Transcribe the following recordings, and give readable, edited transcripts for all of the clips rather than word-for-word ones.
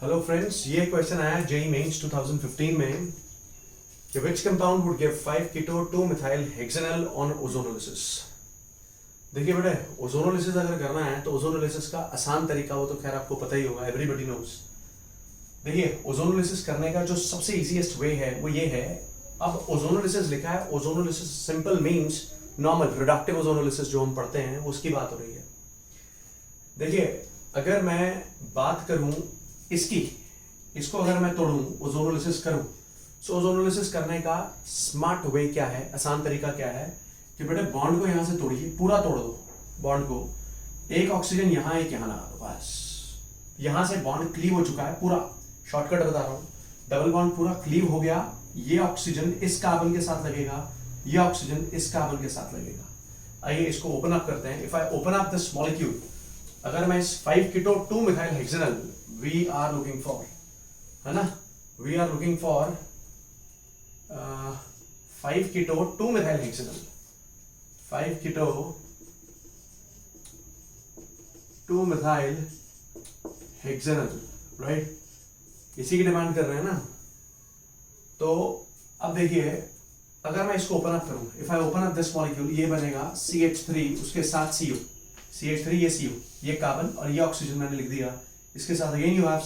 Hello friends, ये question आया JEE mains 2015 में कि which compound would give 5 keto 2 methyl hexanal on ozonolysis. देखिए बेटे, ओजोनोलिसिस अगर करना है तो ओजोनोलिसिस का आसान तरीका वो तो खैर आपको पता ही होगा, एवरीबॉडी नोज। देखिए, ओजोनोलिसिस करने का जो सबसे इजीएस्ट वे है वो ये है। अब ओजोनोलिसिस लिखा है, ozonolysis simple means normal reductive ozonolysis जो हम पढ़ते हैं उसकी बात हो रही है। देखिए, अगर मैं बात करूं इसको अगर मैं तोड़ूं, ओजोनोलिसिस करूं, सो ओजोनोलिसिस करने का स्मार्ट वे क्या है, आसान तरीका क्या है कि बेटे बॉन्ड को यहां से तोड़िए, पूरा तोड़ दो बॉन्ड को। एक ऑक्सीजन यहां, एक यहां लगा दो, बस। यहां से बॉन्ड क्लीव हो चुका है पूरा, शॉर्टकट बता रहा हूं। डबल बॉन्ड पूरा क्लीव हो गया। ये ऑक्सीजन इस कार्बन के साथ लगेगा, ये ऑक्सीजन इस कार्बन के साथ लगेगा। आइए इसको ओपन अप करते हैं। If I open up this molecule, अगर मैं इस 5 keto 2 methyl hexanal we are looking for, है ना, we are looking for 5 keto 2 methyl hexanal, 5 keto 2 methyl hexanal, right. इसी की डिमांड कर रहे हैं ना। तो अब देखिए, अगर मैं इसको ओपन अप करूं, if I open up this molecule, ये बनेगा CH3, उसके साथ CO, CH3 ये CO, ये कार्बन और ये ऑक्सीजन मैंने लिख दिया। इसके साथ अगेन यू हैव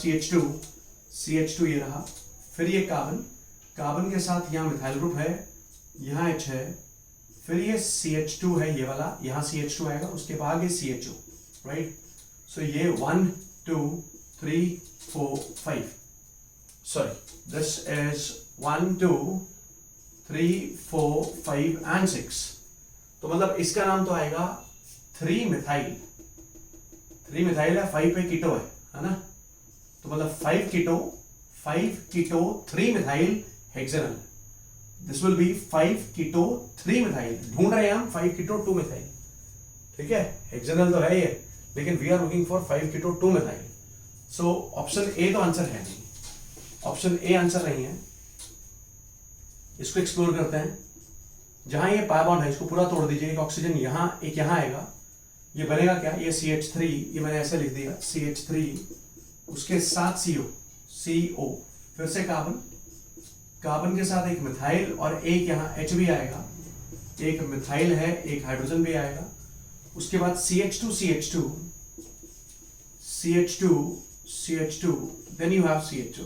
CH2 ये रहा, फिर ये कार्बन के साथ यहाँ मिथाइल ग्रुप है, यहाँ H है, फिर ये CH2 है, ये वाला, यहाँ CH2 आएगा, उसके बाद ये CHO, राइट। सो ये 1 2 3 4 5, सॉरी दिस इज 1 2 3 4 5 एंड 6। तो मतलब इसका नाम तो आएगा 3 मिथाइल है, 5 पे कीटो है ना। तो मतलब 5 keto 3 methyl hexanal, this will be 5 keto 3 methyl. ढूंढ रहे हैं हम 5 कीटो 2 मिथाइल, ठीक है। हेक्सेनल तो है ये, लेकिन we are looking for 5 keto 2 methyl. So option A तो आंसर है नहीं, ऑप्शन ए आंसर नहीं है। इसको एक्सप्लोर करते हैं। जहां ये पाई बॉन्ड है इसको पूरा तोड़ दीजिए, एक ऑक्सीजन यहां, एक यहां आएगा, ये बनेगा क्या, ये CH3, ये मैंने ऐसे लिख दिया CH3, उसके साथ CO, फिर से कार्बन के साथ एक मिथाइल और एक यहाँ H भी आएगा, एक मिथाइल है, एक हाइड्रोजन भी आएगा। उसके बाद CH2, then you have CHO,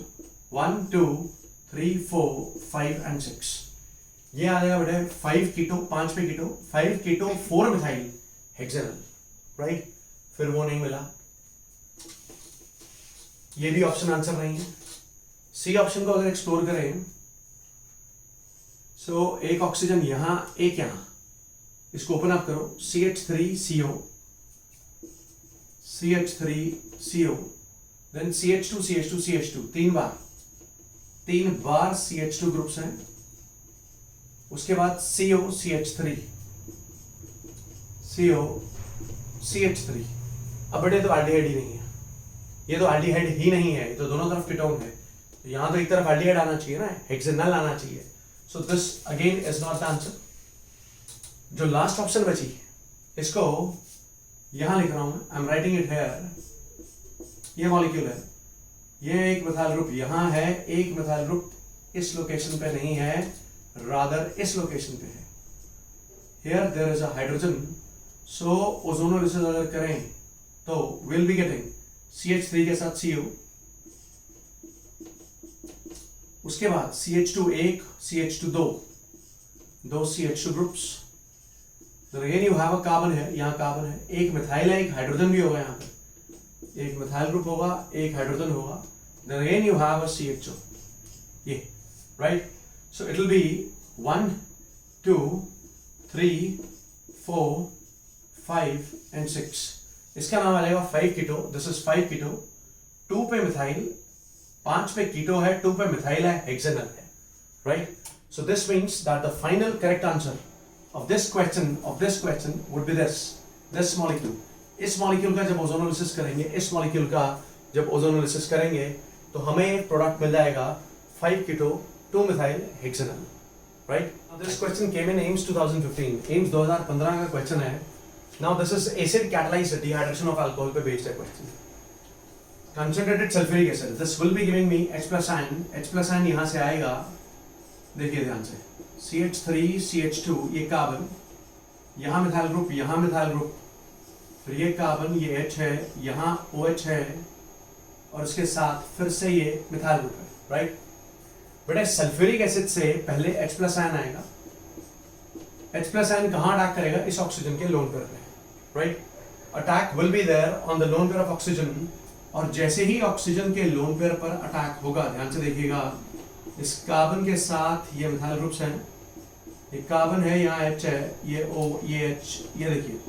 1 2 3 4 5 and 6। ये आ जाएगा बेटे 5 कीटो, 5 पे keto, 5 keto 4 methyl hexanal, right. फिर वो नहीं मिला, ये भी ऑप्शन आंसर नहीं है। सी ऑप्शन को अगर एक्सप्लोर करें, सो एक ऑक्सीजन यहां, एक यहां, इसको ओपन अप करो, CH3CO, देन CH2, तीन बार CH2 ग्रुप्स हैं। उसके बाद CH3, अब बेटे तो एल्डिहाइड ही नहीं है, ये तो एल्डिहाइड ही नहीं है, ये तो दोनों तरफ कीटोन है। तो यहां तो एक तरफ एल्डिहाइड आना चाहिए ना, हेक्सेनल आना चाहिए। So this again is not the answer. जो लास्ट ऑप्शन बची, इसको यहां लिख रहा हूं मैं, I am writing it here. ये मॉलिक्यूल है, ये एक मिथाइल ग्रुप यहां है, एक मिथाइल ग्रुप इस लोकेशन पे नहीं है, रादर इस लोकेशन पे है। Here there is a hydrogen. So ozonolysis अगर करें तो विल बी गेटिंग CH3 के साथ CO, उसके बाद CH2 1, CH2 दो CH2 groups. then again you have a carbon है, यहाँ कार्बन है, एक मिथाइल है, एक हाइड्रोजन भी होगा, यहाँ पे एक मिथाइल ग्रुप होगा, एक हाइड्रोजन होगा, then again you have a CHO, ये, right। so it will be 1 2 3 4 5 and 6। इसका नाम आ जाएगा 5 कीटो, दिस इज 5 कीटो, 2 पे मिथाइल, 5 पे कीटो है, 2 पे मिथाइल है, हेक्सेनल है, right. So this means that the final correct answer of this question would be this molecule. इस मॉलिक्यूल का जब ओजोनोलिसिस करेंगे, तो हमें प्रोडक्ट मिल जाएगा 5 keto 2 methyl hexanal, right. This question came in AIIMS 2015, AIIMS 2015 का क्वेश्चन है। Now this is acid catalyzed dehydration of alcohol पे based है question. Concentrated sulphuric acid, this will be giving me H+ ion यहां से आएगा, देखिए ध्यान से, CH3CH2 ये कार्बन, यहां मिथाइल ग्रुप, यहां मिथाइल ग्रुप, फिर ये कार्बन, ये H है, यहां OH है, और उसके साथ फिर से ये मिथाइल ग्रुप है, राइट। बेटा सल्फ्यूरिक एसिड से पहले H+ आयन आएगा, H+ आयन कहां अटैक करेगा, इस ऑक्सीजन के लोन पेयर पे, right. Attack will be there on the lone pair of oxygen, और जैसे ही ऑक्सीजन के लोन पेयर पर अटैक होगा, ध्यान से देखिएगा, इस कार्बन के साथ ये मिथाइल ग्रुप्स हैं, ये कार्बन है, यहाँ H है, ये O, ये H, ये देखिए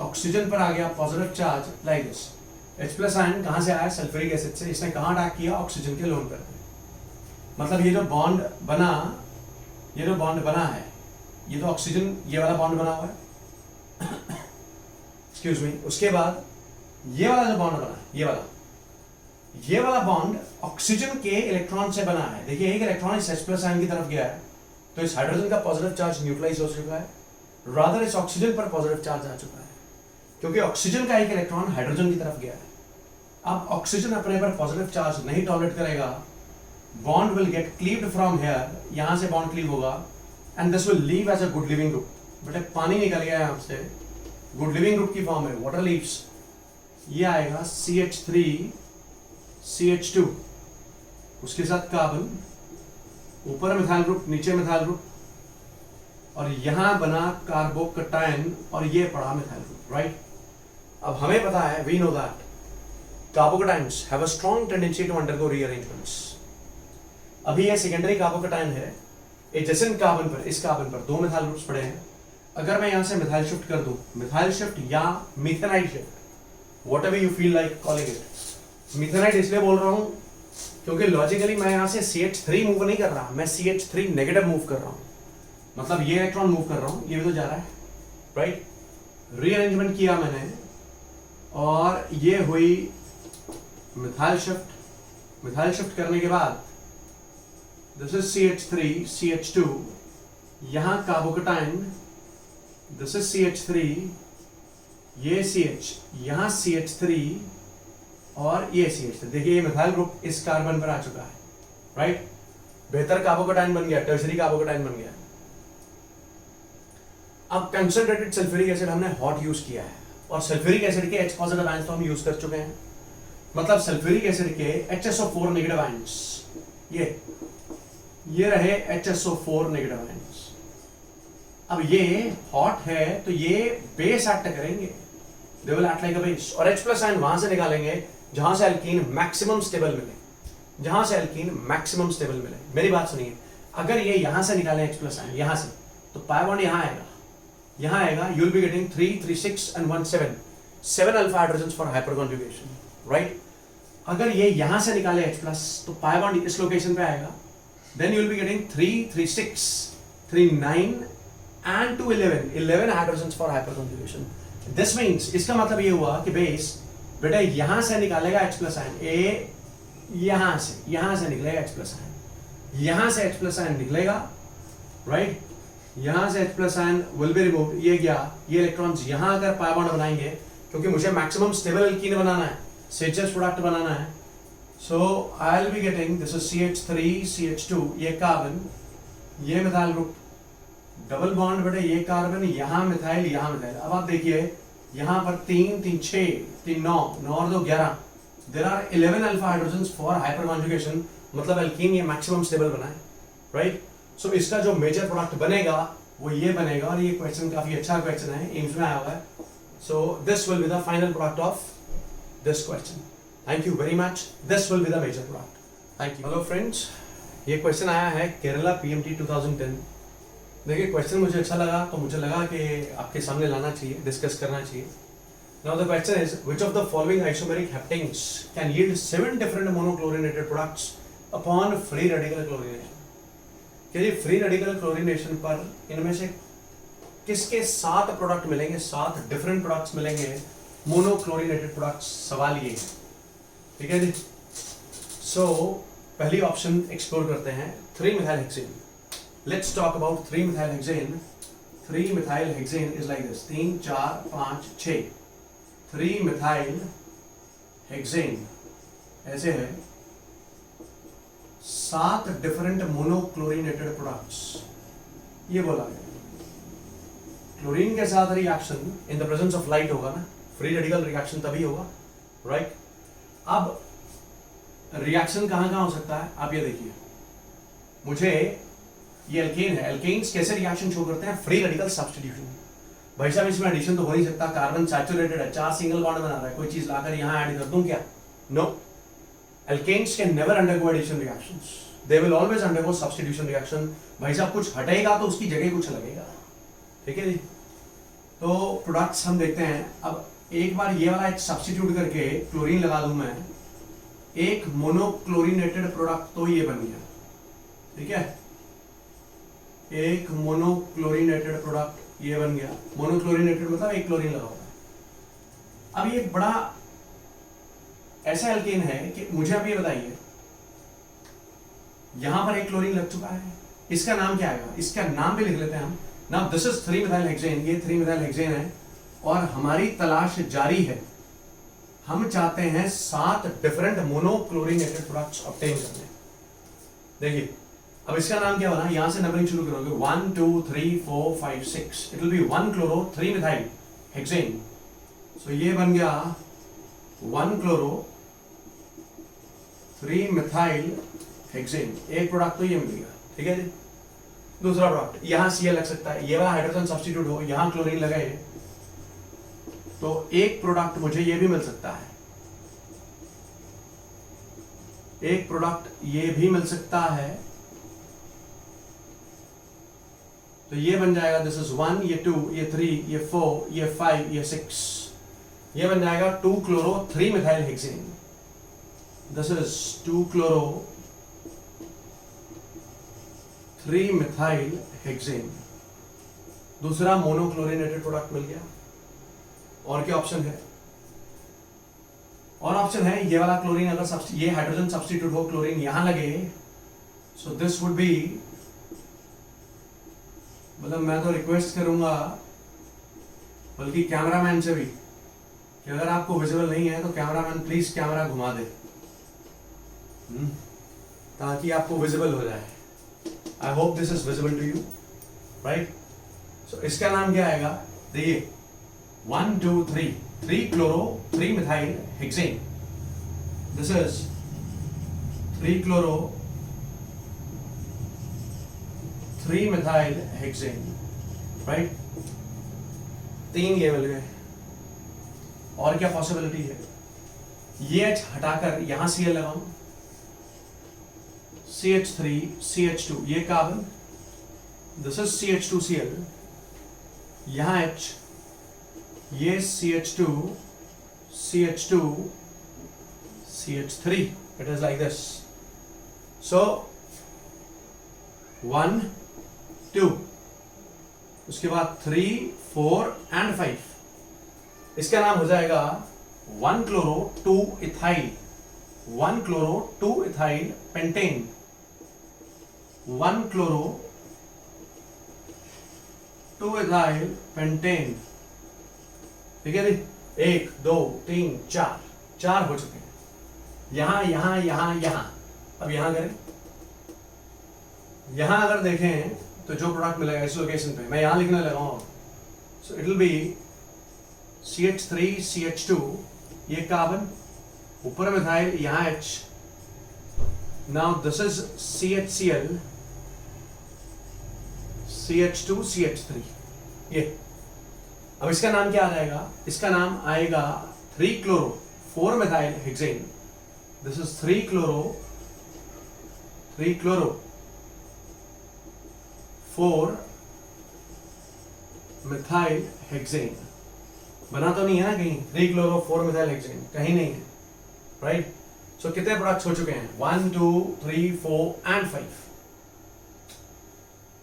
ऑक्सीजन पर आ गया positive charge like this. H+ ion कहां से आया, सल्फ्यूरिक एसिड से, इसने कहां अटैक किया, ऑक्सीजन के लोन पेयर पे। मतलब ये जो बॉन्ड बना, ये जो बॉन्ड बना है, ये तो ऑक्सीजन, ये वाला बॉन्ड बना हुआ है, एक्सक्यूज मी, उसके बाद ये वाला जो बॉन्ड बना है, ये वाला बॉन्ड ऑक्सीजन के इलेक्ट्रॉन से बना है। देखिए एक इलेक्ट्रॉन इस H+ आयन की तरफ गया है, तो इस हाइड्रोजन का पॉजिटिव चार्ज न्यूट्रलाइज हो चुका है, रादर इस ऑक्सीजन पर पॉजिटिव चार्ज आ चुका है, क्योंकि ऑक्सीजन का एक इलेक्ट्रॉन हाइड्रोजन की तरफ गया है। अब ऑक्सीजन अपने पर पॉजिटिव चार्ज नहीं टॉलरेट करेगा, bond will get cleaved from here, यहां से बॉन्ड क्लीव होगा, and this will leave as a good leaving group. बेटे पानी निकल गया है आपसे, गुड लिविंग ग्रुप की फॉर्म में, वाटर लीव्स, ये आएगा CH3CH2, उसके साथ कार्बन, ऊपर मिथाइल ग्रुप, नीचे मिथाइल ग्रुप, और यहां बना कार्बोकटायन, और ये पड़ा मिथाइल ग्रुप, राइट। अब हमें पता है, we know that carbocations have a strong tendency to undergo rearrangements. अभी ये सेकेंडरी कार्बोकटायन है, एडजेसेंट कार्बन पर, इस कार्बन पर दो मिथाइल ग्रुप्स पड़े हैं। अगर मैं यहां से मिथाइल शिफ्ट कर दूं, मिथाइल शिफ्ट या methanide shift, whatever you feel like calling it, methanide इसलिए बोल रहा हूं क्योंकि लॉजिकली मैं यहां से CH3 मूव नहीं कर रहा, मैं CH3 नेगेटिव मूव कर रहा हूं, मतलब ये इलेक्ट्रॉन मूव कर रहा हूं, ये भी तो जा रहा है, राइट। रीअरेंजमेंट किया मैंने, और ये हुई मिथाइल शिफ्ट। मिथाइल शिफ्ट करने के बाद दिस इज CH3CH2, यहां कार्बोकटायन, दिस इज CH3, ये CH, यहां CH3, और ये CH3। देखिए ये मिथाइल ग्रुप इस कार्बन पर आ चुका है, राइट। बेहतर कार्बोकटायन बन गया, टर्शरी कार्बोकटायन बन गया। अब कंसंट्रेटेड सल्फ्यूरिक एसिड हमने हॉट यूज किया है, और सल्फ्यूरिक एसिड के H पॉजिटिव आयंस तो हम यूज कर चुके हैं, मतलब सल्फ्यूरिक एसिड के HSO4 नेगेटिव आयंस, ये रहे HSO4 नेगेटिव आयंस। अब ये हॉट है तो ये बेस एक्ट करेंगे, they will act like a base, और H+ आयन वहां से निकालेंगे जहां से एल्कीन मैक्सिमम स्टेबल मिले, जहां से एल्कीन मैक्सिमम स्टेबल मिले। मेरी बात सुनिए, अगर ये यहां से निकालें H+ आयन यहां से, तो पाई बॉन्ड यहां आएगा, you will be getting 3 3 6 and 1 7, 7 alpha hydrogens for hyper conjugation, right. अगर ये यहां से निकाले H+, तो पाई बॉन्ड इस लोकेशन पे आएगा, then you will be getting 3 3 6 3 9 and 2 11 hydrogens for hyperconjugation. This means, इसका मतलब ये हुआ कि बेस बेटा यहां से निकालेगा H+ आयन, यहां से निकलेगा H+ आयन, यहां से H+ आयन निकलेगा, राइट। यहां से H+ ion will be removed, ये गया, ये इलेक्ट्रॉन्स यहां अगर पाई बॉन्ड बनाएंगे, क्योंकि मुझे मैक्सिमम स्टेबल एल्कीन बनाना है, सेचर्स प्रोडक्ट बनाना है, so I will be getting this is CH3CH2, ये कार्बन, ये मिथाइल ग्रुप, डबल बॉन्ड बेटे, ये कार्बन, यहां मिथाइल, यहां मिथाइल। अब आप देखिए यहां पर 3 3 6 3 9 9 और 2 11, there are 11 alpha hydrogens for hyperconjugation, मतलब एल्कीन ये मैक्सिमम स्टेबल बना है, राइट। सो इसका जो मेजर प्रोडक्ट बनेगा वो ये बनेगा, और ये क्वेश्चन काफी अच्छा क्वेश्चन है, एम्स में आया हुआ है। So this will be the final product of this question. Thank you very much, this will be the major product. Thank you. Hello friends, ये क्वेश्चन आया है केरला PMT 2010। देखिए क्वेश्चन मुझे अच्छा लगा, तो मुझे लगा कि आपके सामने लाना चाहिए, डिस्कस करना चाहिए। Now the question is, which of the following isomeric heptanes can yield 7 different monochlorinated products upon free radical chlorination? कि फ्री रेडिकल क्लोरीनेशन पर इनमें से किसके 7 प्रोडक्ट मिलेंगे, 7 डिफरेंट प्रोडक्ट्स मिलेंगे, मोनोक्लोरीनेटेड प्रोडक्ट्स, सवाल ये है, ठीक है जी। सो पहली ऑप्शन एक्सप्लोर करते हैं, 3-methyl-hexane। Let's talk about 3-methyl-hexane. 3-methyl-hexane is like this, 3 4 5 6, 3-methyl-hexane, ऐसे है 7 डिफरेंट मोनोक्लोरीनेटेड प्रोडक्ट्स, ये बोला गया। क्लोरीन के साथ reaction in the presence of light होगा ना, फ्री रेडिकल रिएक्शन तभी होगा, राइट। अब रिएक्शन कहां कहां हो सकता है, आप ये देखिए, मुझे ये एल्केन है, एल्केन्स कैसे रिएक्शन शो करते हैं, फ्री रेडिकल सब्स्टिट्यूशन। भाई साहब इसमें एडिशन तो हो नहीं सकता, कार्बन सैचुरेटेड है, 4 सिंगल बॉन्ड बना रहा है, कोई चीज लाकर यहां ऐड कर दूं क्या? No, alkanes can never undergo addition reactions, they will always undergo substitution reaction. भाई साहब कुछ हटेगा तो उसकी जगह कुछ लगेगा, ठीक है जी। तो प्रोडक्ट्स हम देखते हैं। अब एक बार ये वाला सब्स्टिट्यूट करके क्लोरीन लगा दूं मैं, एक मोनोक्लोरीनेटेड प्रोडक्ट तो ये बन गया, ठीक है, एक मोनोक्लोरीनेटेड प्रोडक्ट ये बन गया। मोनोक्लोरीनेटेड मतलब एक क्लोरीन लगा हुआ है। अब ये बड़ा ऐसा एल्केन है कि मुझे अब ये बताइए, यहां पर एक क्लोरीन लग चुका है, इसका नाम क्या आएगा? इसका नाम भी लिख लेते हैं हम। नाउ दिस इज 3-मिथाइल हेक्सेन, ये 3-मिथाइल हेक्सेन है और हमारी तलाश जारी है। हम चाहते हैं 7 डिफरेंट मोनोक्लोरीनेटेड प्रोडक्ट्स ऑब्टेन करने। देखिए अब इसका नाम क्या होना, यहां से नंबरिंग शुरू करोगे 1 2 3 4 5 6, it will be 1 chloro 3 methyl hexane. So ये बन गया 1 क्लोरो 3 मिथाइल हेक्सेन, एक प्रोडक्ट तो ये मिल गया, ठीक है जी। दूसरा प्रोडक्ट यहां Cl लग सकता है, ये वाला हाइड्रोजन सब्स्टिट्यूट हो, यहां क्लोरीन लगाए तो एक प्रोडक्ट मुझे ये भी मिल सकता है, एक प्रोडक्ट ये भी मिल सकता है। तो ये बन जाएगा दिस इज 1, ये 2, ये 3, ये 4, ये 5, ये 6, ये बन जाएगा 2 chloro 3 methyl hexane. This is 2 chloro 3 methyl hexane. दूसरा मोनोक्लोरीनेटेड प्रोडक्ट मिल गया। और क्या ऑप्शन है? और ऑप्शन है ये वाला क्लोरीन, अगर ये हाइड्रोजन सब्स्टिट्यूट हो, क्लोरीन यहां लगे, सो दिस वुड बी, मतलब मैं तो रिक्वेस्ट करूंगा बल्कि कैमरामैन से भी कि अगर आपको विजिबल नहीं है तो कैमरामैन प्लीज कैमरा घुमा दे ताकि आपको विजिबल हो जाए। I hope this is visible to you, right. So इसका नाम क्या आएगा? देखिए 1 2 3, 3 chloro 3 methyl hexane. This is 3 chloro 3 methyl hexane, right. 3 ये मिल गए। और क्या पॉसिबिलिटी है? ये H हटाकर यहां Cl लगाऊं, CH3 CH2, ये कार्बन, दिस इज CH2Cl, यहां H, ये CH2 CH2 CH3, it is like this. So 1 2, उसके बाद 3 4 and 5, इसका नाम हो जाएगा 1 chloro 2 ethyl, 1 chloro 2 ethyl pentane, 1 chloro 2 ethyl pentane, ठीक है जी। 1 2 3 4, 4 हो चुके हैं। यहां यहां यहां यहां, अब यहां करें, यहां अगर देखें तो जो प्रोडक्ट मिलेगा इस लोकेशन पे, मैं यहां लिखने लगा हूं, so it will B CH3 CH2, ये कार्बन, ऊपर मिथाइल, यहां H, now this is CHCl CH2 CH3, ये। अब इसका नाम क्या आ जाएगा? इसका नाम आएगा 3 chloro 4 methyl hexane. This is 3 chloro 4 methyl hexane. बना तो नहीं है ना कहीं? 3 क्लोरो 4 मिथाइल हेक्सेन कहीं नहीं है, राइट। सो कितने प्रोडक्ट्स हो चुके हैं? 1 2 3 4 and 5।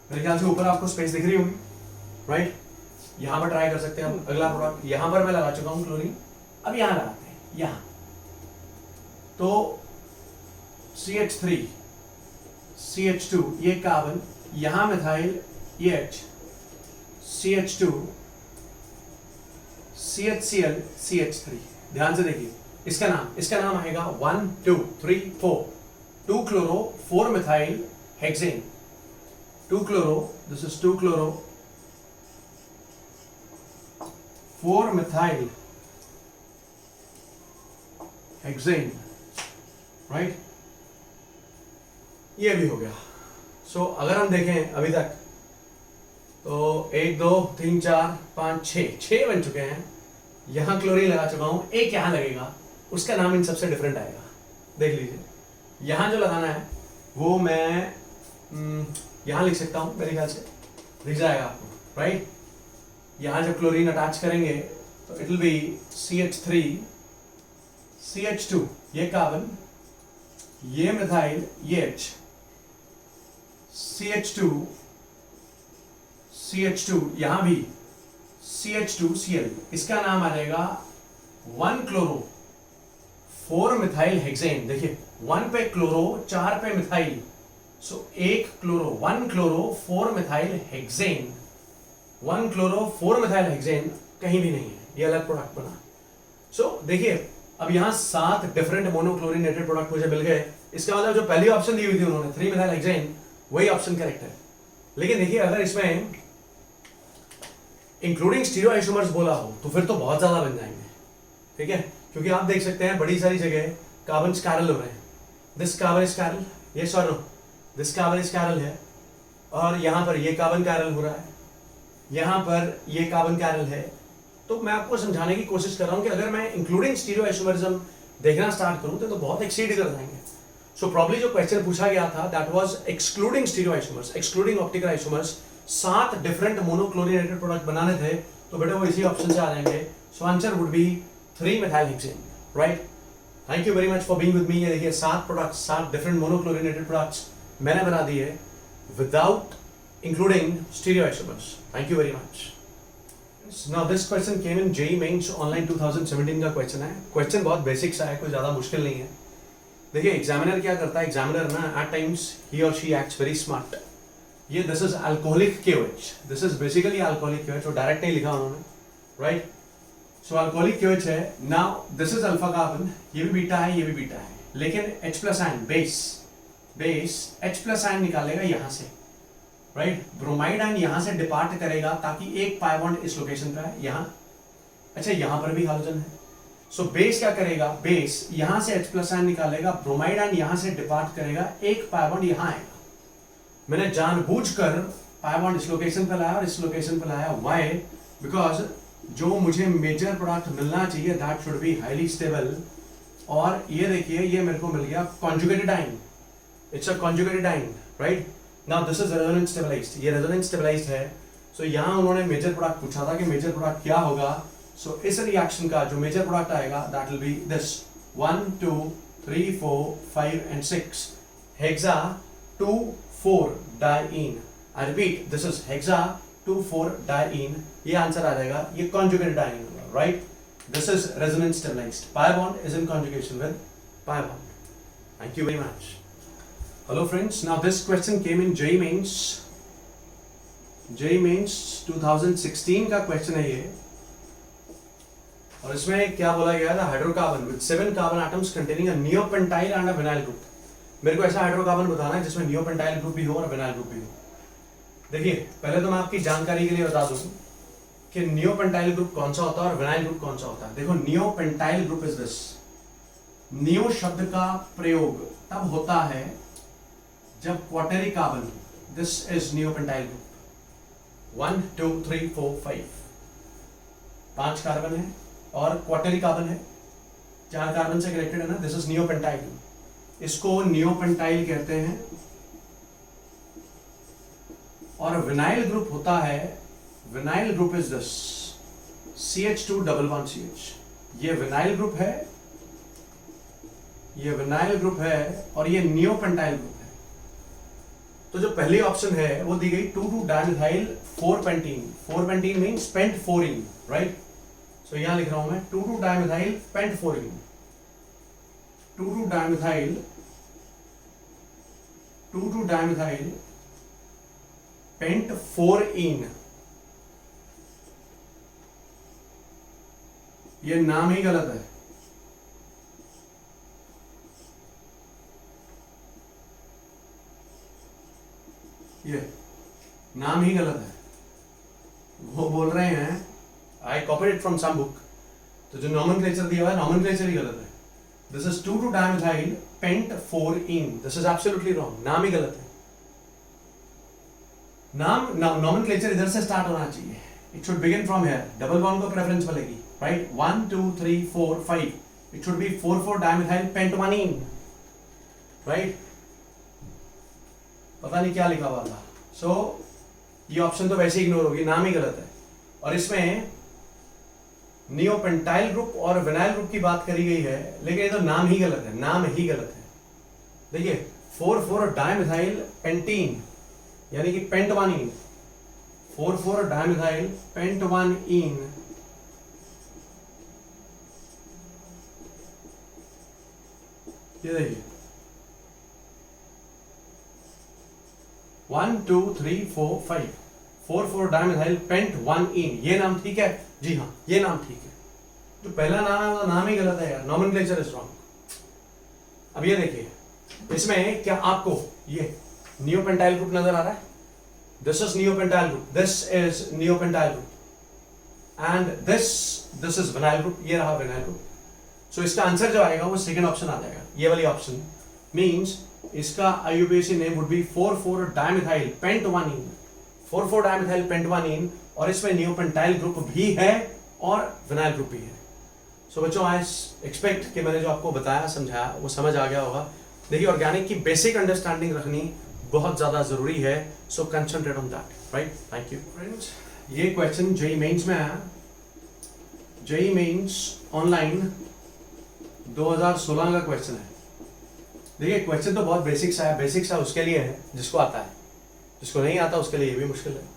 मेरे ख्याल से ऊपर आपको स्पेस दिख रही होगी, राइट। यहां पर ट्राई कर सकते हैं हम। अगला प्रोडक्ट यहां पर मैं लगा चुका हूं क्लोरीन, अब यहां लगाते हैं, यहां तो CH3 CH2, ये कार्बन, यहां मिथाइल, ये H, CH2 CHCl CH3। ध्यान से देखिए, इसका नाम आएगा 1 2 3 4 2 chloro 4 methyl hexane, 2 chloro, this is 2 chloro 4 methyl hexane, right. ये भी हो गया। सो अगर हम देखें अभी तक तो 1 2 3 4 5 6 बन चुके हैं। यहां क्लोरीन लगा चुका हूं, एक यहां लगेगा, उसका नाम इन सबसे डिफरेंट आएगा। देख लीजिए, यहां जो लगाना है वो मैं यहां लिख सकता हूं, मेरे ख्याल से दिख जाएगा आपको, राइट। यहां जब क्लोरीन अटैच करेंगे तो it will B CH3 CH2, ये कार्बन, ये मिथाइल, ये H, CH2 यहां भी CH2Cl, इसका नाम आ जाएगा 1 क्लोरो 4 मिथाइल हेक्सेन। देखिए 1 पे क्लोरो 4 पे मिथाइल, सो 1 chloro 1 chloro 4 methyl hexane, 1 chloro 4 methyl hexane कहीं भी नहीं है, ये अलग प्रोडक्ट बना। सो देखिए अब यहां 7 डिफरेंट मोनोक्लोरिनेटेड प्रोडक्ट मुझे मिल गए। इसका मतलब जो पहली ऑप्शन दी हुई थी उन्होंने 3 मिथाइल हेक्सेन, वही ऑप्शन करेक्ट है। लेकिन देखिए अगर इसमें इंक्लूडिंग स्टीरियो आइसोमर्स बोला हो तो फिर तो बहुत ज्यादा बन जाएंगे, ठीक है। क्योंकि आप देख सकते हैं बड़ी सारी जगह कार्बन स्कैरल हो रहे हैं। दिस कार्बन स्कैरल, यस और नो, दिस कार्बन स्कैरल है, और यहां पर ये कार्बन कैरल हो रहा है, यहां पर ये कार्बन कैरल है। तो मैं आपको समझाने की कोशिश कर रहा हूं कि अगर मैं इंक्लूडिंग स्टीरियो आइसोमरिज्म देखना स्टार्ट करूं तो बहुत एक्सीड कर जाएंगे। सो प्रॉब्ली जो क्वेश्चन पूछा गया था that was excluding stereo isomers, excluding optical isomers, 7 different monochlorinated product बनाने थे, तो बेटा वो इसी ऑप्शन से आ जाएंगे। So answer would be 3 methyl hexane, right. Thank you very much for being with मी। ये देखिए 7 प्रोडक्ट्स, 7 डिफरेंट मोनोक्लोरिनेटेड प्रोडक्ट्स मैंने बना दिए without including stereo isomers. Thank you very much. Now this question came in JEE Mains Online 2017 का question है। Question बहुत basic सा है, कोई ज्यादा मुश्किल नहीं है। देखिए एग्जामिनर क्या करता है, एग्जामिनर ना एट टाइम्स ही और शी एक्ट्स वेरी स्मार्ट। ये this is alcoholic KOH, this is basically alcoholic KOH, वो डायरेक्ट नहीं लिखा उन्होंने, राइट। सो अल्कोहलिक KOH है। Now this is alpha carbon, ये भी बीटा है, ये भी बीटा है, लेकिन H+ ion base H+ ion निकालेगा यहां से, राइट। ब्रोमाइड आयन यहां से डिपार्ट करेगा ताकि एक पाई बॉन्ड इस लोकेशन पे है, यहां। अच्छा यहां पर भी हाइड्रोजन है। सो बेस क्या करेगा, बेस यहां से H+ आयन निकालेगा, ब्रोमाइड आयन यहां से डिपार्ट करेगा, एक पाई बॉन्ड यहां आएगा। मैंने जानबूझकर पाई बॉन्ड इस लोकेशन पे लाया और इस लोकेशन पे लाया, व्हाई, बिकॉज जो मुझे मेजर प्रोडक्ट मिलना चाहिए that should be highly stable. और ये देखिए ये मेरे को मिल गया conjugated ion, it's a conjugated ion, right. Now this is resonance stabilized, ये रेजोनेंस स्टेबलाइज्ड है। सो यहाँ उन्होंने मेजर प्रोडक्ट पूछा था कि मेजर प्रोडक्ट क्या होगा। सो इस रिएक्शन का जो मेजर प्रोडक्ट आएगा that will be this 1 2 3 4 5 and 6 hexa 2,4 diene. I repeat this is hexa 2,4 diene. ये आंसर आ जाएगा, ये कॉन्जुगेटेड आयन होगा, right. This is resonance stabilized, pi bond is in conjugation with pi bond. Thank you very much. Hello friends, now this question came in JEE Mains 2016 का question है ये, और इसमें क्या बोला गया था, hydrocarbon with 7 carbon atoms containing a neopentyl and a vinyl group. मेरे को ऐसा हाइड्रोकार्बन बताना है जिसमें नियोपेंटाइल ग्रुप भी हो और विनाइल ग्रुप भी हो। देखिए पहले तो मैं आपकी जानकारी के लिए बता दूं कि नियोपेंटाइल ग्रुप कौन सा होता है और विनाइल ग्रुप कौन सा होता है। देखो neopentyl group is this, neo शब्द का प्रयोग तब होता है जब quaternary carbon, this is neopentyl group, 1 2 3 4 5, 5 carbon है और क्वार्टरी कार्बन है, 4 कार्बन से कनेक्टेड है ना, दिस इज नियोपेंटाइल। इसको नियोपेंटाइल कहते हैं। और विनाइल ग्रुप होता है, vinyl group is this CH2 double bond CH, ये विनाइल ग्रुप है, ये विनाइल ग्रुप है और ये नियोपेंटाइल ग्रुप है। तो जो पहली ऑप्शन है वो दी गई 2,2 डाइमिथाइल 4-पेंटीन, 4-पेंटीन मींस पेंट 4इन, राइट। सो यहां लिख रहा हूं मैं 2,2 डाइमिथाइल पेंट 4इन, 2,2 डाइमिथाइल पेंट 4इन। ये नाम ही गलत है, ये नाम ही गलत है, वो बोल रहे हैं I copied it from some book, तो जो नॉमेनक्लेचर दिया हुआ है नॉमेनक्लेचर ही गलत है. This is 2,2-dimethyl pent 4-ene, this is absolutely wrong, नाम ही गलत है. नाम नॉमेनक्लेचर इधर से स्टार्ट होना चाहिए, it should begin from here. Double bond को प्रेफरेंस मिलेगी, right. 1 2 3 4 5, it should be 4,4-dimethyl pent 1-ene, right. पता नहीं क्या लिखा हुआ था. सो ये ऑप्शन तो वैसे इग्नोर होगी, नाम ही गलत है. और इसमें नियोपेंटाइल ग्रुप और विनाइल ग्रुप की बात करी गई है, लेकिन ये तो नाम ही गलत है, नाम ही गलत है. देखिए 4,4-dimethyl pentene यानी कि pent 1-ene, 4,4-dimethyl pent 1-ene, ये देखिए 1 2 3 4 5, 4,4-dimethyl pent 1-ene, ये नाम ठीक है. जी हाँ, ये नाम ठीक है. जो पहला नाम है वो नाम ही गलत है यार, नॉमेनक्लेचर इज रॉन्ग. अब ये देखिए, इसमें क्या आपको ये नियोपेंटाइल ग्रुप नजर आ रहा है? This is neopentyl group, this is neopentyl group, and this is vinyl group, ये रहा विनाइल ग्रुप. सो इसका आंसर जो आएगा वो सेकंड ऑप्शन आ जाएगा, ये वाली ऑप्शन. मींस इसका IUPAC name would be 4,4-dimethyl pent 1-ene, 4,4-dimethyl pent 1-ene, और इसमें नियोपेंटाइल ग्रुप भी है और विनाइल ग्रुप भी है. सो बच्चों आई एक्सपेक्ट कि मैंने जो आपको बताया समझाया वो समझ आ गया होगा. देखिए ऑर्गेनिक की बेसिक अंडरस्टैंडिंग रखनी बहुत ज़्यादा ज़रूरी है, so concentrate on that, right. Thank you friends. ये क्वेश्चन जेईई मेंस में आया, जेईई मेंस ऑनलाइन 2016 का क्वेश्चन है. देखिए क्वेश्चन तो बहुत बेसिक सा है, बेसिक सा उसके लिए है जिसको आता है, जिसको नहीं आता उसके लिए ये भी मुश्किल है.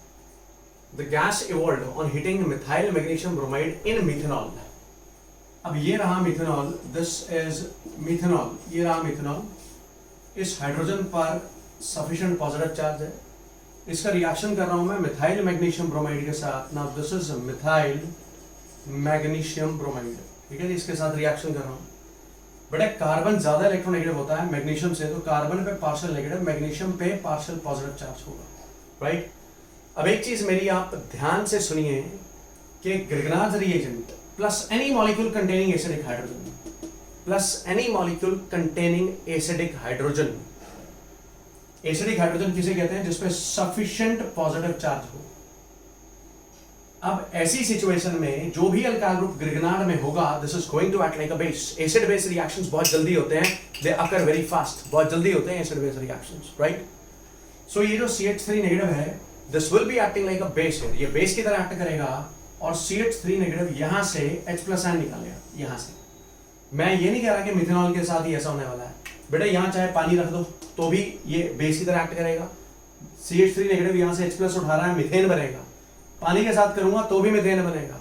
The gas evolved on heating methyl magnesium bromide in methanol. अब ये रहा मिथेनॉल, दिस इज मिथेनॉल, ये रहा मिथेनॉल. इस हाइड्रोजन पर सफिशिएंट पॉजिटिव चार्ज है. इसका रिएक्शन कर रहा हूं मैं मिथाइल मैग्नीशियम ब्रोमाइड के साथ. Now this is methyl magnesium bromide, ठीक है जी. इसके साथ रिएक्शन कर रहा हूं. बेटा कार्बन ज्यादा इलेक्ट्रोनेगेटिव होता है मैग्नीशियम से, तो कार्बन पे पार्शियल नेगेटिव, मैग्नीशियम पे पार्शियल पॉजिटिव चार्ज होगा, राइट. अब एक चीज मेरी आप ध्यान से सुनिए कि Grignard reagent plus any molecule containing acidic hydrogen, plus any molecule containing acidic hydrogen. Acidic hydrogen किसे कहते हैं? जिसपे सफिशिएंट पॉजिटिव चार्ज हो. अब ऐसी सिचुएशन में जो भी अल्काइल ग्रुप ग्रिगनार्ड में होगा, this is going to act like a base. Acid base reactions बहुत जल्दी होते हैं, दे अकर वेरी फास्ट, बहुत जल्दी होते हैं एसिड बेस रिएक्शंस, राइट. सो ये जो CH3 नेगेटिव है, this will be acting like a base है, ये बेस की तरह एक्ट करेगा, और CH3 नेगेटिव यहां से H+N निकालेगा यहां से. मैं ये नहीं कह रहा कि मिथेनॉल के साथ ही ऐसा होने वाला है. बेटा यहां चाहे पानी रख दो तो भी ये बेस की तरह एक्ट करेगा. CH3 नेगेटिव यहां से H+ उठा रहा है, मिथेन बनेगा. पानी के साथ करूंगा तो भी मिथेन बनेगा.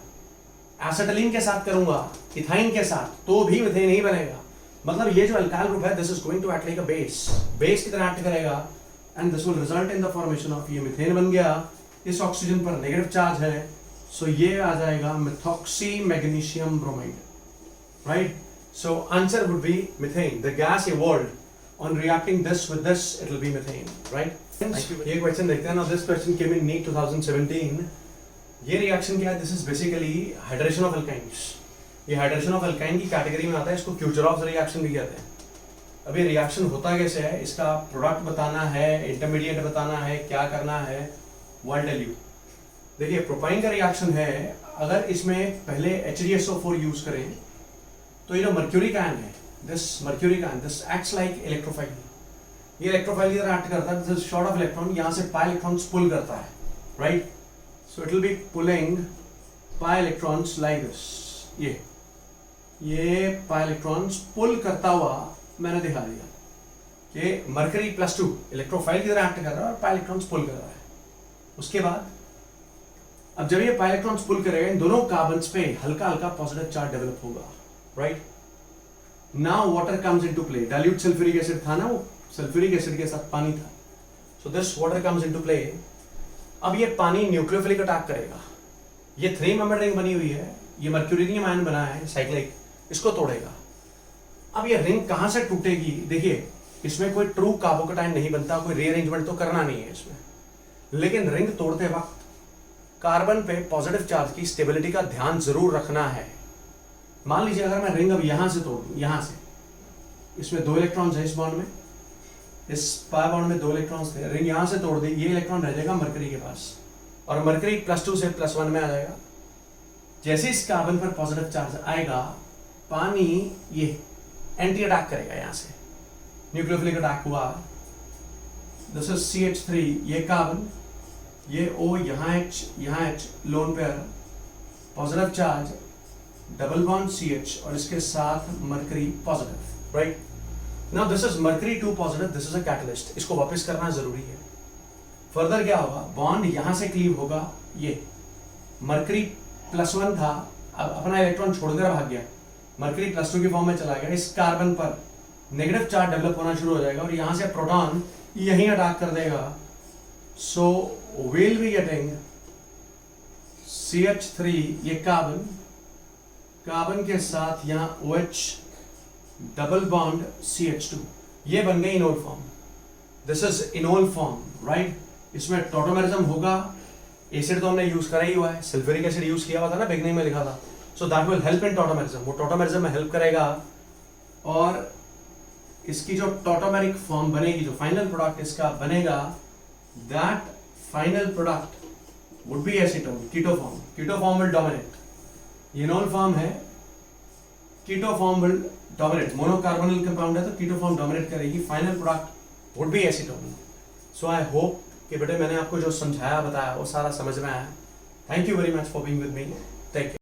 एसिटिलीन के साथ करूंगा, इथाइन के साथ, तो भी मिथेन ही बनेगा. मतलब ये जो अल्काइल ग्रुप है, this is going to act like a base, base की तरह एक्ट करेगा, and this will result in the formation of, ये मिथेन बन गया. इस ऑक्सीजन पर नेगेटिव चार्ज है, सो ये आ जाएगा methoxy magnesium bromide, right. So answer would be methane. The gas evolved on reacting this with this, it will be methane, right. ये क्वेश्चन देखते हैं ना. This question came in NEET 2017. ये रिएक्शन क्या है? This is basically hydration of alkynes. ये hydration of alkyne की category में आता है, इसको क्यूचरॉफ रिएक्शन भी कहते हैं. अब ये रिएक्शन होता कैसे है, इसका प्रोडक्ट बताना है, इंटरमीडिएट बताना है, क्या करना है, वो आई टेल यू. देखिए प्रोपाइन का रिएक्शन है, अगर इसमें पहले HDSO4 यूज करें तो ये जो मर्क्यूरिक आयन है, this mercuric ion, this acts like electrophile. ये इलेक्ट्रोफाइल की तरह एक्ट करता है. दिस शॉर्ट ऑफ इलेक्ट्रॉन यहाँ से पाई इलेक्ट्रॉन्स पुल करता है, right. So it will B pulling pi electrons like this. ये पाई इलेक्ट्रॉन्स पुल करता हुआ मैंने दिखा दिया कि मर्करी +2 इलेक्ट्रोफाइल की तरह एक्ट कर रहा है और पाई इलेक्ट्रॉन्स पुल कर रहा है. उसके बाद अब जब ये पाई इलेक्ट्रॉन्स पुल करेगा, इन दोनों कार्बन्स पे हल्का हल्का पॉजिटिव चार्ज डेवलप होगा, right. Now water comes into play. Dilute sulfuric acid था ना, वो सल्फ्यूरिक एसिड के साथ पानी था. So this water comes into play. अब ये पानी न्यूक्लियोफिलिक अटैक करेगा. ये 3 मेंबर रिंग बनी हुई है, ये मर्क्यूरियम आयन बना है साइक्लिक, इसको तोड़ेगा. अब ये रिंग कहां से टूटेगी? देखिए इसमें कोई ट्रू कार्बोकेटाइन नहीं बनता, कोई रीअरेंजमेंट तो करना नहीं है इसमें. लेकिन रिंग तोड़ते वक्त कार्बन पे पॉजिटिव चार्ज की स्टेबिलिटी का ध्यान जरूर रखना है। मान लीजिए अगर मैं रिंग अब यहां से तोड़ दूं, यहां से, इसमें 2 इलेक्ट्रॉन्स है इस बॉन्ड में, इस पाई बॉन्ड में 2 इलेक्ट्रॉन्स थे, रिंग यहां से तोड़ दी, ये इलेक्ट्रॉन रह जाएगा मरकरी के पास और मरकरी +2 से +1 में आ जाएगा। जैसे इस कार्बन पर पॉजिटिव चार्ज आएगा, पानी ये एंटी अटैक करेगा, यहां से न्यूक्लियोफिलिक अटैक हुआ, दिस इज CH3, ये कार्बन, ये O, यहाँ H, lone pair, positive charge, double bond CH और इसके साथ mercury positive, right. Now this is mercury 2 positive, this is a catalyst, इसको वापस करना जरूरी है। फर्दर क्या होगा, बॉन्ड यहां से क्लीव होगा, ये मरकरी +1 था, अब अपना इलेक्ट्रॉन छोड़कर भाग गया, मरकरी +2 की फॉर्म में चला गया, इस कार्बन पर नेगेटिव चार्ज डेवलप होना शुरू हो जाएगा और यहां से प्रोटॉन यहीं अटैक कर देगा। So will be getting CH3, ये कार्बन के साथ यहाँ OH, डबल बॉन्ड CH2, ये बन गई enol form, this is enol form, right. इसमें टॉटोमेरिज्म होगा, एसिड तो हमने यूज करा ही हुआ है, सल्फ्यूरिक एसिड यूज किया हुआ था ना, बिगनिंग में लिखा था, so that will help in tautomerism, वो टॉटोमेरिज्म में हेल्प करेगा और इसकी जो टॉटोमेरिक फॉर्म बनेगी, जो फाइनल प्रोडक्ट इसका बनेगा, that final product would be acetone, keto form will dominate, enol form है, keto form will dominate, monocarbonyl compound है तो कीटो फॉर्म डोमिनेट करेगी, final product would be acetone. So I hope कि बेटे मैंने आपको जो समझाया बताया वो सारा समझ में आया। Thank you very much for being with me, take care.